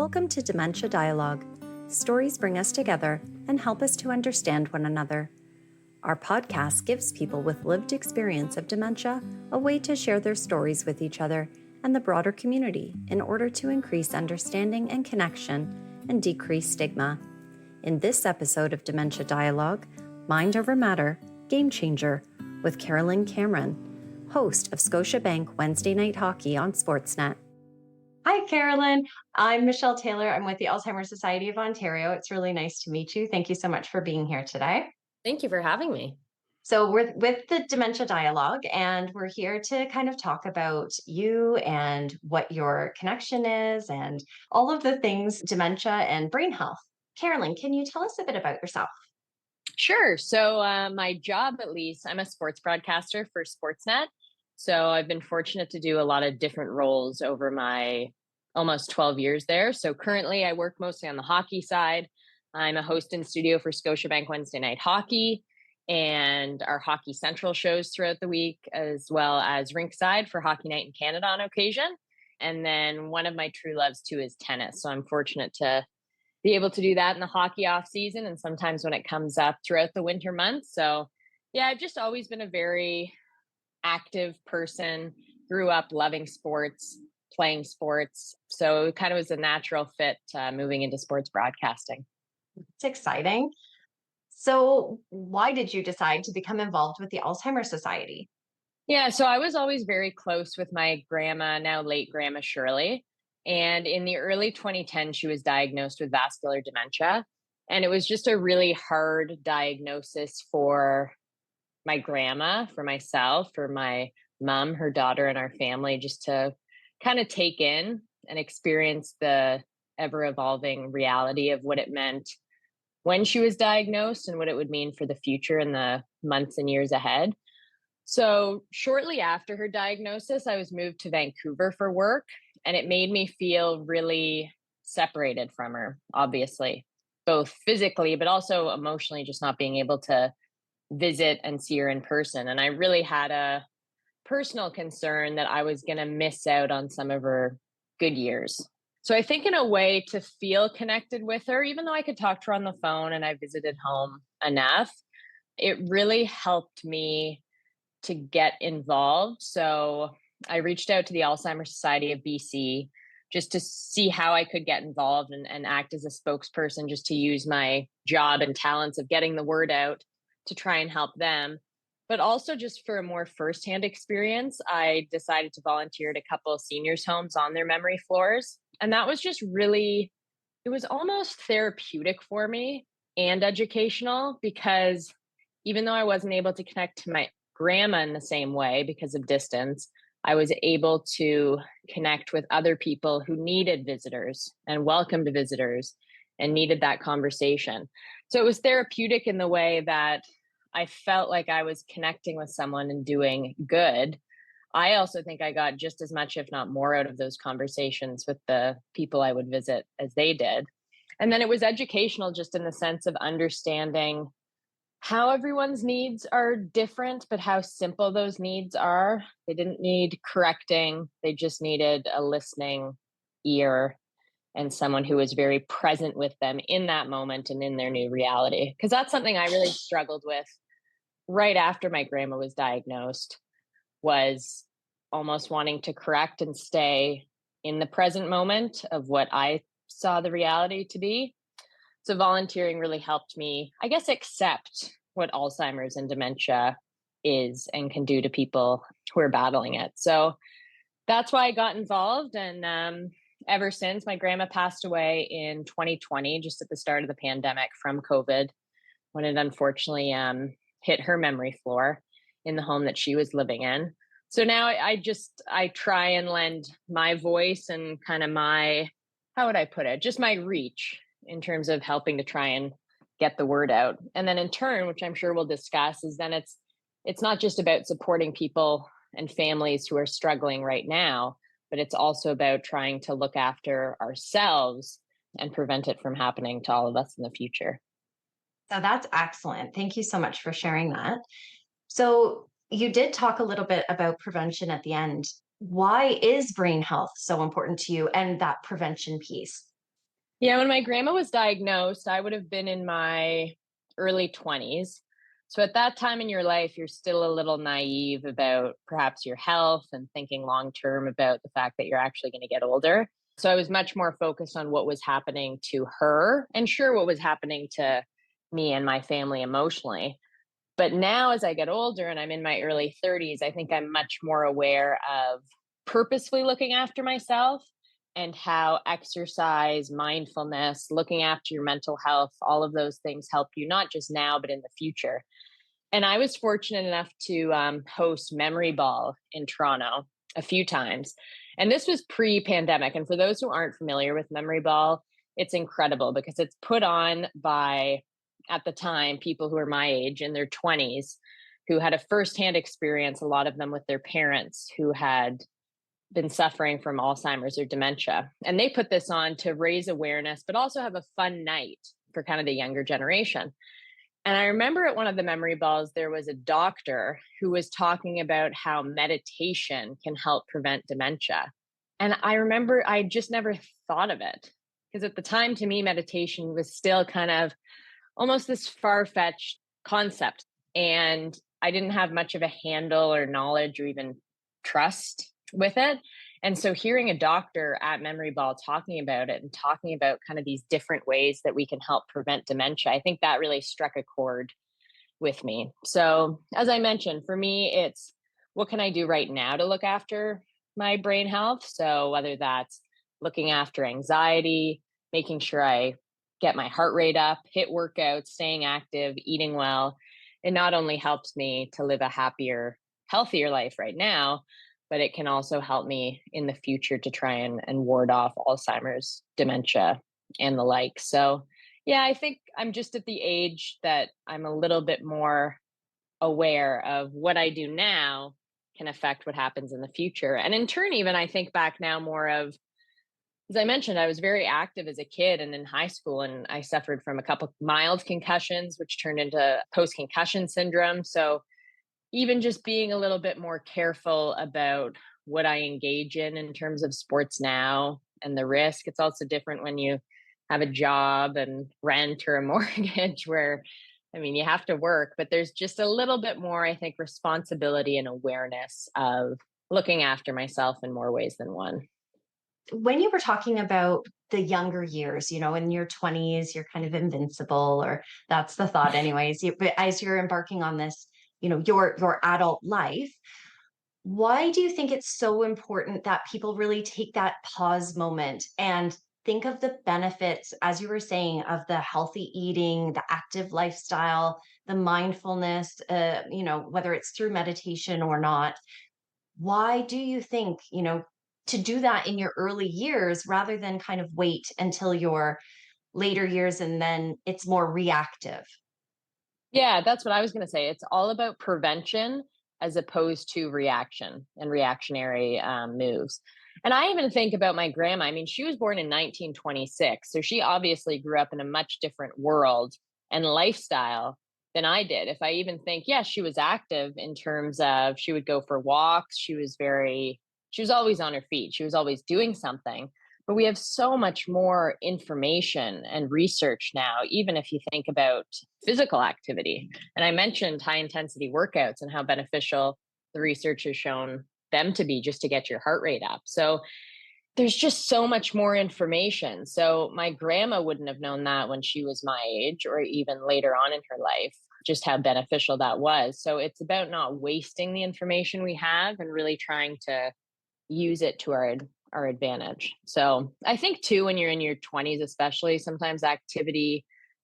Welcome to Dementia Dialogue. Stories bring us together and help us to understand one another. Our podcast gives people with lived experience of dementia a way to share their stories with each other and the broader community in order to increase understanding and connection and decrease stigma. In this episode of Dementia Dialogue, Mind Over Matter, Game Changer, with Carolyn Cameron, host of Scotiabank Wednesday Night Hockey on Sportsnet. Hi, Carolyn. I'm Michelle Taylor. I'm with the Alzheimer's Society of Ontario. It's really nice to meet you. Thank you so much for being here today. Thank you for having me. So we're with the Dementia Dialogue, and we're here to kind of talk about you and what your connection is and all of the things dementia and brain health. Carolyn, can you tell us a bit about yourself? Sure. So my job, at least, I'm a sports broadcaster for Sportsnet. So I've been fortunate to do a lot of different roles over my almost 12 years there. So currently I work mostly on the hockey side. I'm a host in studio for Scotiabank Wednesday Night Hockey and our Hockey Central shows throughout the week, as well as rink-side for Hockey Night in Canada on occasion. And then one of my true loves too is tennis. So I'm fortunate to be able to do that in the hockey off season and sometimes when it comes up throughout the winter months. So yeah, I've just always been a very active person, grew up loving sports, playing sports. So it kind of was a natural fit moving into sports broadcasting. It's exciting. So why did you decide to become involved with the Alzheimer's Society? Yeah, so I was always very close with my grandma, now late Grandma Shirley. And in the early 2010s, she was diagnosed with vascular dementia. And it was just a really hard diagnosis for my grandma, for myself, for my mom, her daughter, and our family, just to kind of take in and experience the ever evolving reality of what it meant when she was diagnosed and what it would mean for the future and the months and years ahead. So, shortly after her diagnosis, I was moved to Vancouver for work, and it made me feel really separated from her, obviously, both physically, but also emotionally, just not being able to visit and see her in person. And I really had a personal concern that I was going to miss out on some of her good years. So I think in a way to feel connected with her, even though I could talk to her on the phone and I visited home enough, it really helped me to get involved. So I reached out to the Alzheimer's Society of BC just to see how I could get involved and act as a spokesperson, just to use my job and talents of getting the word out to try and help them. But also just for a more firsthand experience, I decided to volunteer at a couple of seniors' homes on their memory floors. And that was just really, it was almost therapeutic for me and educational, because even though I wasn't able to connect to my grandma in the same way because of distance, I was able to connect with other people who needed visitors and welcomed visitors and needed that conversation. So it was therapeutic in the way that I felt like I was connecting with someone and doing good. I also think I got just as much, if not more, out of those conversations with the people I would visit as they did. And then it was educational just in the sense of understanding how everyone's needs are different, but how simple those needs are. They didn't need correcting, they just needed a listening ear and someone who was very present with them in that moment and in their new reality. Because that's something I really struggled with right after my grandma was diagnosed, was almost wanting to correct and stay in the present moment of what I saw the reality to be. So volunteering really helped me, I guess, accept what Alzheimer's and dementia is and can do to people who are battling it. So that's why I got involved. And ever since, my grandma passed away in 2020, just at the start of the pandemic from COVID, when it unfortunately hit her memory floor in the home that she was living in. So now I try and lend my voice and kind of my, how would I put it, just my reach in terms of helping to try and get the word out. And then in turn, which I'm sure we'll discuss, is then it's not just about supporting people and families who are struggling right now, but it's also about trying to look after ourselves and prevent it from happening to all of us in the future. So that's excellent. Thank you so much for sharing that. So you did talk a little bit about prevention at the end. Why is brain health so important to you and that prevention piece? Yeah, when my grandma was diagnosed, I would have been in my early 20s. So at that time in your life, you're still a little naive about perhaps your health and thinking long term about the fact that you're actually going to get older. So I was much more focused on what was happening to her and sure what was happening to me and my family emotionally. But now, as I get older and I'm in my early 30s, I think I'm much more aware of purposefully looking after myself and how exercise, mindfulness, looking after your mental health, all of those things help you, not just now, but in the future. And I was fortunate enough to host Memory Ball in Toronto a few times. And this was pre pandemic. And for those who aren't familiar with Memory Ball, it's incredible because it's put on by, at the time, people who are my age in their 20s who had a firsthand experience, a lot of them with their parents who had been suffering from Alzheimer's or dementia. And they put this on to raise awareness, but also have a fun night for kind of the younger generation. And I remember at one of the memory balls, there was a doctor who was talking about how meditation can help prevent dementia. And I remember I just never thought of it because at the time, to me, meditation was still kind of almost this far fetched concept. And I didn't have much of a handle or knowledge or even trust with it. And so hearing a doctor at Memory Ball talking about it and talking about kind of these different ways that we can help prevent dementia, I think that really struck a chord with me. So, as I mentioned, for me, it's what can I do right now to look after my brain health? So, whether that's looking after anxiety, making sure I get my heart rate up, hit workouts, staying active, eating well, it not only helps me to live a happier, healthier life right now, but it can also help me in the future to try and ward off Alzheimer's, dementia, and the like. So, yeah, I think I'm just at the age that I'm a little bit more aware of what I do now can affect what happens in the future. And in turn, even I think back now more of, as I mentioned, I was very active as a kid and in high school, and I suffered from a couple mild concussions, which turned into post concussion syndrome. So, even just being a little bit more careful about what I engage in terms of sports now and the risk. It's also different when you have a job and rent or a mortgage where, I mean, you have to work, but there's just a little bit more, I think, responsibility and awareness of looking after myself in more ways than one. When you were talking about the younger years, in your 20s, you're kind of invincible, or that's the thought anyways. But as you're embarking on this, your adult life, why do you think it's so important that people really take that pause moment and think of the benefits, as you were saying, of the healthy eating, the active lifestyle, the mindfulness, whether it's through meditation or not? Why do you think, to do that in your early years rather than kind of wait until your later years and then it's more reactive? Yeah, that's what I was going to say. It's all about prevention as opposed to reaction and reactionary moves. And I even think about my grandma. I mean, she was born in 1926. So she obviously grew up in a much different world and lifestyle than I did. If I even think, yeah, she was active in terms of she would go for walks. She was always on her feet. She was always doing something. But we have so much more information and research now, even if you think about physical activity. And I mentioned high intensity workouts and how beneficial the research has shown them to be just to get your heart rate up. So there's just so much more information. So my grandma wouldn't have known that when she was my age or even later on in her life, just how beneficial that was. So it's about not wasting the information we have and really trying to use it to our advantage. So I think too, when you're in your 20s, especially, sometimes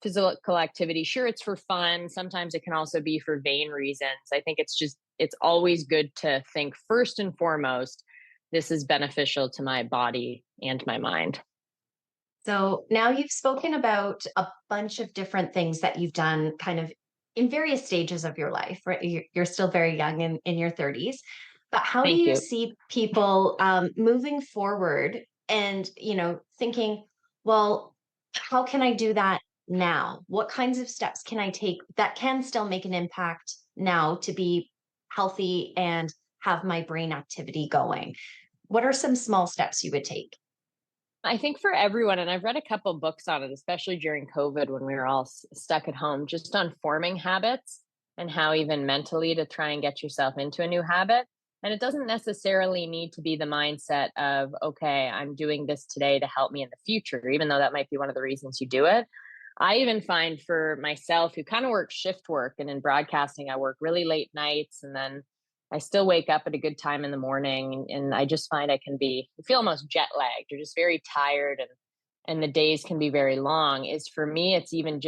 physical activity, sure, it's for fun. Sometimes it can also be for vain reasons. I think it's always good to think first and foremost, this is beneficial to my body and my mind. So now you've spoken about a bunch of different things that you've done kind of in various stages of your life, right? You're still very young in your 30s, but how do Thank you you. see people moving forward and, thinking, well, how can I do that now? What kinds of steps can I take that can still make an impact now to be healthy and have my brain activity going? What are some small steps you would take? I think for everyone, and I've read a couple books on it, especially during COVID when we were all stuck at home, just on forming habits and how even mentally to try and get yourself into a new habit. And it doesn't necessarily need to be the mindset of, okay, I'm doing this today to help me in the future, even though that might be one of the reasons you do it. I even find for myself, who kind of work shift work, and in broadcasting, I work really late nights and then I still wake up at a good time in the morning, and I just find I feel almost jet lagged or just very tired, and the days can be very long. Is for me, it's even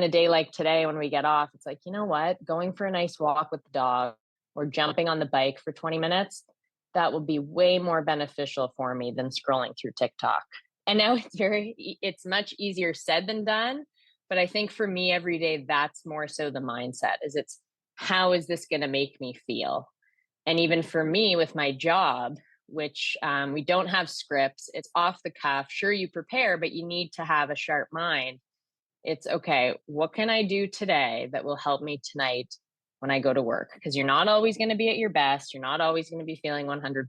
a day like today when we get off, it's like, you know what? Going for a nice walk with the dog or jumping on the bike for 20 minutes, that will be way more beneficial for me than scrolling through TikTok. And now it's much easier said than done. But I think for me every day, that's more so the mindset is it's how is this going to make me feel? And even for me with my job, which we don't have scripts, it's off the cuff. Sure, you prepare, but you need to have a sharp mind. It's okay, what can I do today that will help me tonight when I go to work? Because you're not always going to be at your best. You're not always going to be feeling 100%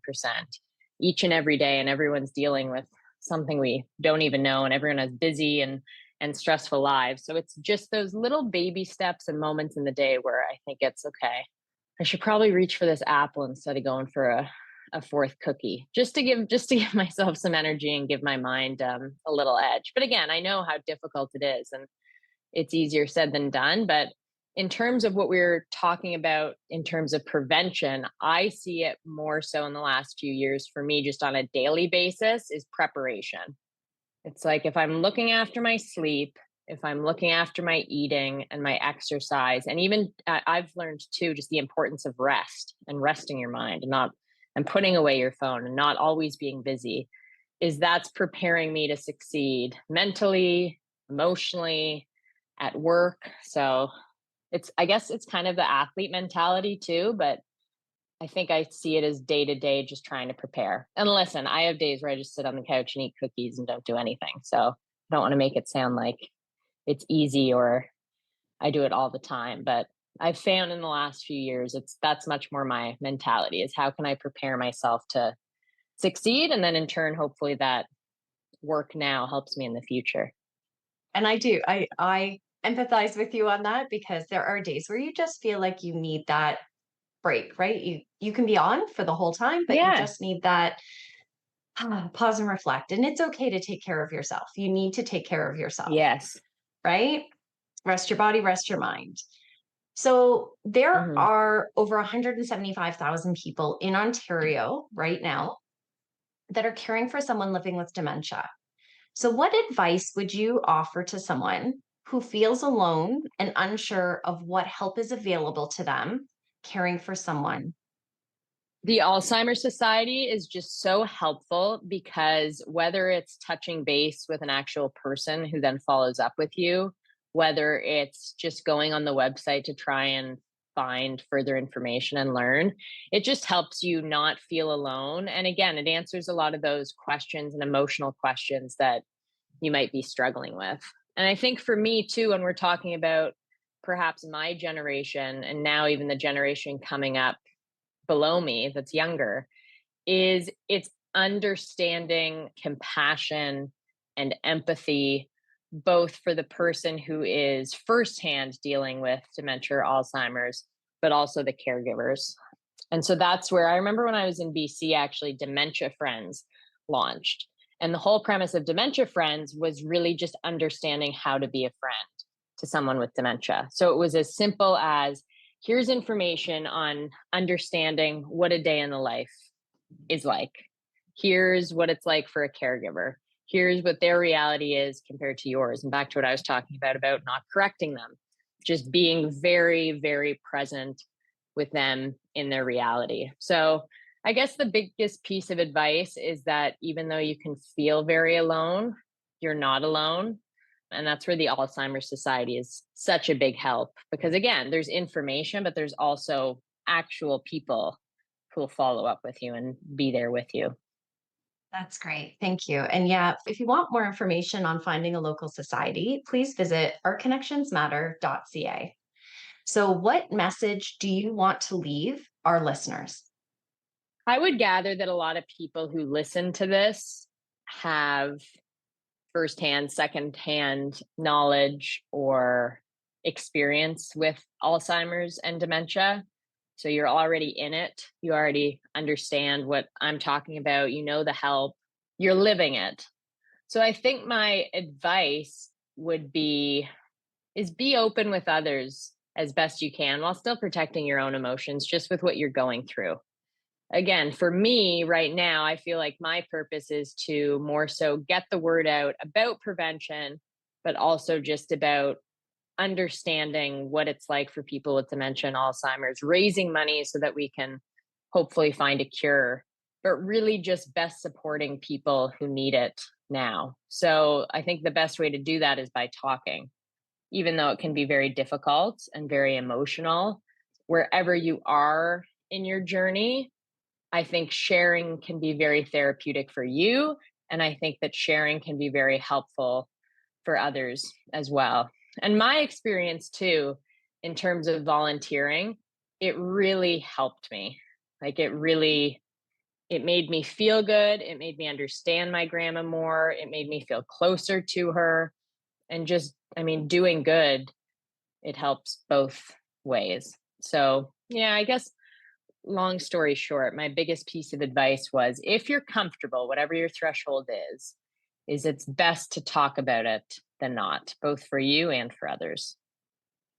each and every day. And everyone's dealing with something we don't even know. And everyone has busy and stressful lives. So it's just those little baby steps and moments in the day where I think it's okay. I should probably reach for this apple instead of going for a fourth cookie, just to give myself some energy and give my mind a little edge. But again, I know how difficult it is, and it's easier said than done. But in terms of what we're talking about in terms of prevention, I see it more so in the last few years for me, just on a daily basis, is preparation. It's like if I'm looking after my sleep, if I'm looking after my eating and my exercise, and even I've learned too just the importance of rest and resting your mind and not and putting away your phone and not always being busy, is that's preparing me to succeed mentally, emotionally, at work. So I guess it's kind of the athlete mentality too, but I think I see it as day to day, just trying to prepare. And listen, I have days where I just sit on the couch and eat cookies and don't do anything. So I don't want to make it sound like it's easy or I do it all the time. But I've found in the last few years, that's much more my mentality is how can I prepare myself to succeed? And then in turn, hopefully that work now helps me in the future. And I do. I empathize with you on that because there are days where you just feel like you need that break, right? You can be on for the whole time, but you Yeah. just need that pause and reflect. And it's okay to take care of yourself. You need to take care of yourself, Yes. right? Rest your body, rest your mind. So there Hmm. are over 175,000 people in Ontario right now that are caring for someone living with dementia. So, what advice would you offer to someone who feels alone and unsure of what help is available to them caring for someone? The Alzheimer's Society is just so helpful because whether it's touching base with an actual person who then follows up with you, whether it's just going on the website to try and find further information and learn, it just helps you not feel alone. And again, it answers a lot of those questions and emotional questions that you might be struggling with. And I think for me too, when we're talking about perhaps my generation and now even the generation coming up below me that's younger, is it's understanding compassion and empathy both for the person who is firsthand dealing with dementia or Alzheimer's, but also the caregivers. And so that's where I remember when I was in BC, actually, Dementia Friends launched. And the whole premise of Dementia Friends was really just understanding how to be a friend to someone with dementia. So it was as simple as here's information on understanding what a day in the life is like. Here's what it's like for a caregiver. Here's what their reality is compared to yours. And back to what I was talking about not correcting them, just being very, very present with them in their reality. So I guess the biggest piece of advice is that even though you can feel very alone, you're not alone. And that's where the Alzheimer's Society is such a big help because, again, there's information, but there's also actual people who will follow up with you and be there with you. That's great. Thank you. And yeah, if you want more information on finding a local society, please visit ourconnectionsmatter.ca. So, what message do you want to leave our listeners? I would gather that a lot of people who listen to this have firsthand, secondhand knowledge or experience with Alzheimer's and dementia. So you're already in it. You already understand what I'm talking about. You know the help. You're living it. So I think my advice would be open with others as best you can while still protecting your own emotions just with what you're going through. Again, for me right now, I feel like my purpose is to more so get the word out about prevention, but also just about understanding what it's like for people with dementia and Alzheimer's, raising money so that we can hopefully find a cure, but really just best supporting people who need it now. So I think the best way to do that is by talking, even though it can be very difficult and very emotional. Wherever you are in your journey, I think sharing can be very therapeutic for you. And I think that sharing can be very helpful for others as well. And my experience too, in terms of volunteering, it really helped me. Like it made me feel good. It made me understand my grandma more. It made me feel closer to her. And just, I mean, doing good, it helps both ways. So, yeah, I guess long story short, my biggest piece of advice was if you're comfortable, whatever your threshold is it's best to talk about it than not, both for you and for others.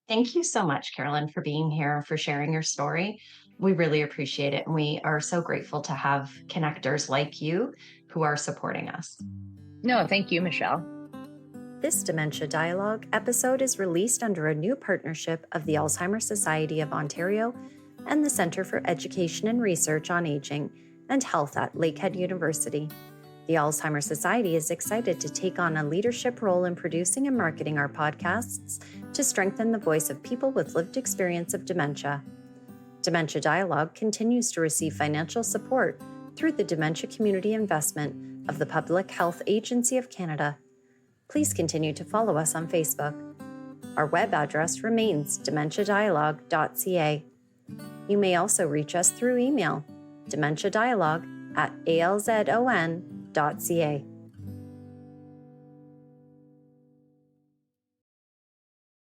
Thank you so much, Carolyn, for being here, for sharing your story. We really appreciate it. And we are so grateful to have connectors like you who are supporting us. No, thank you, Michelle. This Dementia Dialogue episode is released under a new partnership of the Alzheimer's Society of Ontario and the Centre for Education and Research on Aging and Health at Lakehead University. The Alzheimer's Society is excited to take on a leadership role in producing and marketing our podcasts to strengthen the voice of people with lived experience of dementia. Dementia Dialogue continues to receive financial support through the Dementia Community Investment of the Public Health Agency of Canada. Please continue to follow us on Facebook. Our web address remains dementiadialogue.ca. You may also reach us through email, dementiadialogue@alzon.ca.